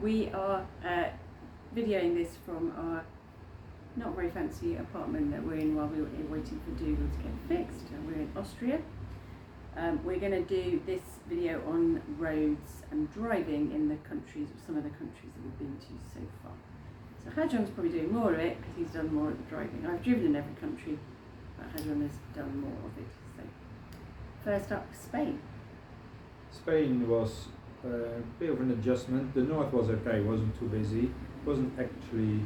We are videoing this from our not very fancy apartment that we're in while we're waiting for Dougal to get fixed. We're in Austria. We're going to do this video on roads and driving in the countries, some of the countries that we've been to so far. So Hajong's probably doing more of it because he's done more of the driving. I've driven in every country, but Hajong has done more of it. So first up, Spain. Spain was a bit of an adjustment. The north was okay, wasn't too busy. It wasn't actually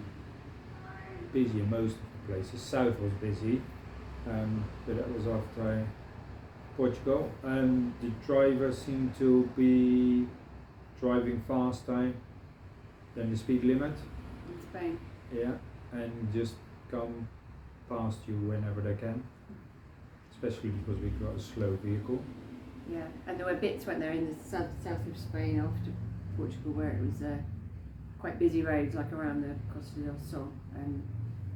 busy in most of the places. South was busy, but that was after Portugal. And the drivers seemed to be driving faster than the speed limit. In Spain. Yeah, and just come past you whenever they can, especially because we got a slow vehicle. Yeah, and there were bits, weren't there, in the south of Spain after Portugal where it was quite busy roads, like around the Costa del Sol, and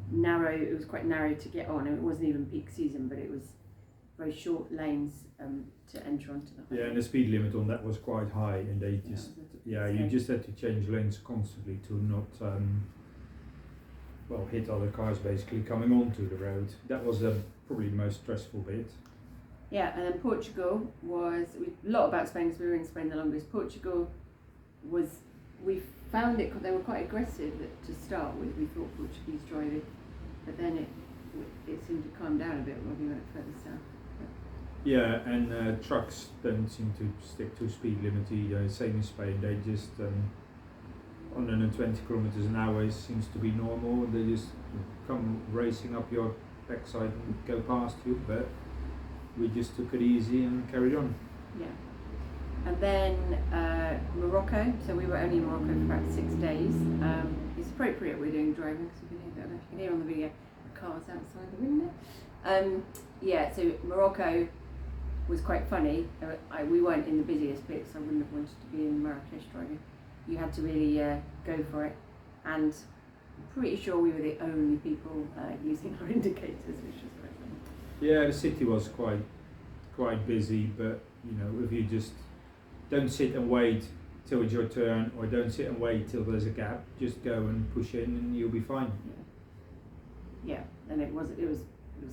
narrow. It was quite narrow to get on, and it wasn't even peak season, but it was very short lanes to enter onto the highway. Yeah, and the speed limit on that was quite high, and they just you just had to change lanes constantly to not hit other cars basically coming onto the road. That was probably the most stressful bit. Yeah, and then Portugal was, a lot about Spain because we were in Spain the longest. Portugal was, we found it, they were quite aggressive to start with. We thought Portuguese driving, but then it seemed to calm down a bit when we went further south. Yeah, and trucks don't seem to stick to speed limit either. Same in Spain, they just 120 kilometers an hour seems to be normal. They just come racing up your backside and go past you, but we just took it easy and carried on. Yeah. And then Morocco, so we were only in Morocco for about 6 days. It's appropriate we're doing driving because you can hear on the video the cars outside the window. Yeah, so Morocco was quite funny. We weren't in the busiest bits, I wouldn't have wanted to be in Marrakesh driving. You had to really go for it, and I'm pretty sure we were the only people using our indicators, which was very funny. Yeah, the city was quite busy, but you know, if you just don't sit and wait till it's your turn, or don't sit and wait till there's a gap, just go and push in and you'll be fine. Yeah, and it was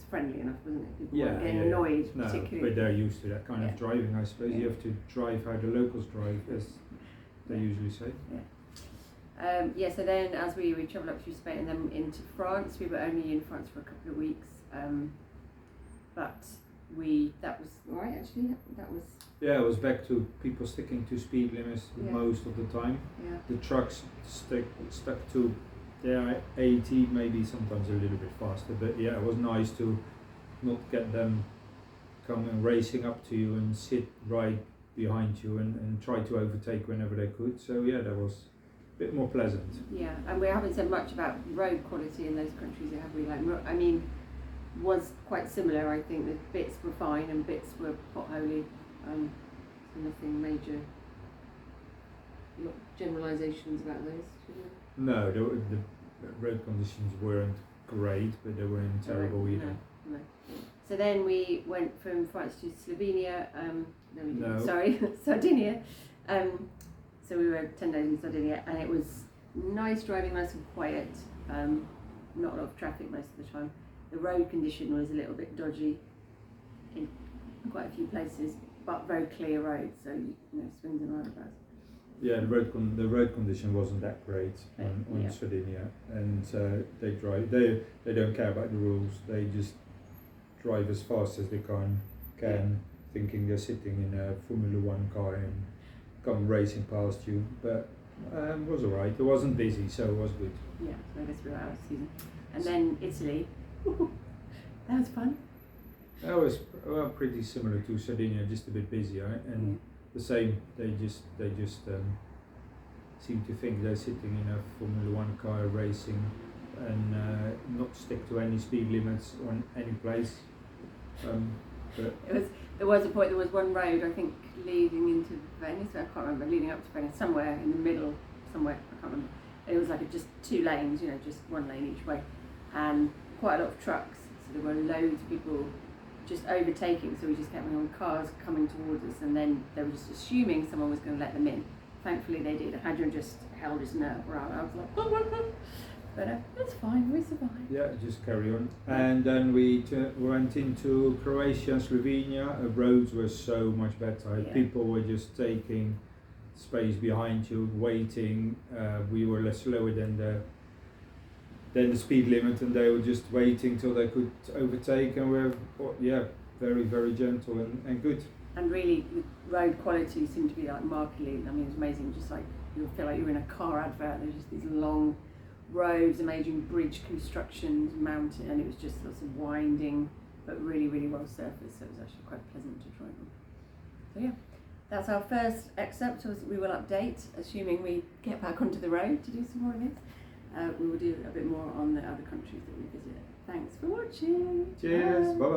friendly enough, wasn't it? People weren't getting annoyed, no, particularly. but they're used to that kind of driving, I suppose. You have to drive how the locals drive, as they usually say. So then as we travelled up through Spain and then into France, we were only in France for a couple of weeks, but that was alright actually. That was. Yeah, it was back to people sticking to speed limits most of the time. Yeah. The trucks stuck to 80, maybe sometimes a little bit faster, but yeah, it was nice to not get them coming racing up to you and sit right behind you and try to overtake whenever they could. So yeah, that was a bit more pleasant. Yeah, and we haven't said much about road quality in those countries, have we? Like, I mean, was quite similar. I think the bits were fine and bits were potholy. So nothing major. Generalisations about those. No, the road conditions weren't great, but they weren't terrible either. No. So then we went from France to Slovenia. Sardinia. So we were 10 days in Sardinia, and it was nice driving, nice and quiet. Not a lot of traffic most of the time. The road condition was a little bit dodgy in quite a few places, but very clear roads, so swings and roundabouts. Yeah, the road condition wasn't that great on Sardinia, and they don't care about the rules. They just drive as fast as they can, thinking they're sitting in a Formula 1 car and come racing past you. But it was alright. It wasn't busy, so it was good. Yeah, so I guess we were out of season. And then Italy. That was fun. That was pretty similar to Sardinia, just a bit busier, and the same. They just seem to think they're sitting in a Formula 1 car racing and not stick to any speed limits on any place. But there was a point. There was one road, I think, leading into Venice. I can't remember. Leading up to Venice, somewhere in the middle, somewhere I can't remember. It was like just 2 lanes, just 1 lane each way, and quite a lot of trucks. So there were loads of people just overtaking. So we just kept on cars coming towards us, and then they were just assuming someone was going to let them in. thankfully they did. Hadrian just held his nerve right. I was like, but that's fine, we survived. Yeah, just carry on. And then we went into Croatia and Slovenia. The roads were so much better. Yeah. People were just taking space behind you, waiting. We were less slower than the speed limit, and they were just waiting till they could overtake, and we're very, very gentle and good. And really, the road quality seemed to be like markedly. I mean, it was amazing. Just like you feel like you're in a car advert. There's just these long roads, amazing bridge constructions, mountain, and it was just lots of winding, but really, really well surfaced. So it was actually quite pleasant to drive on. So yeah, that's our first excerpt. We will update, assuming we get back onto the road to do some more of this. We will do a bit more on the other countries that we visit. Thanks for watching. Cheers. Bye bye.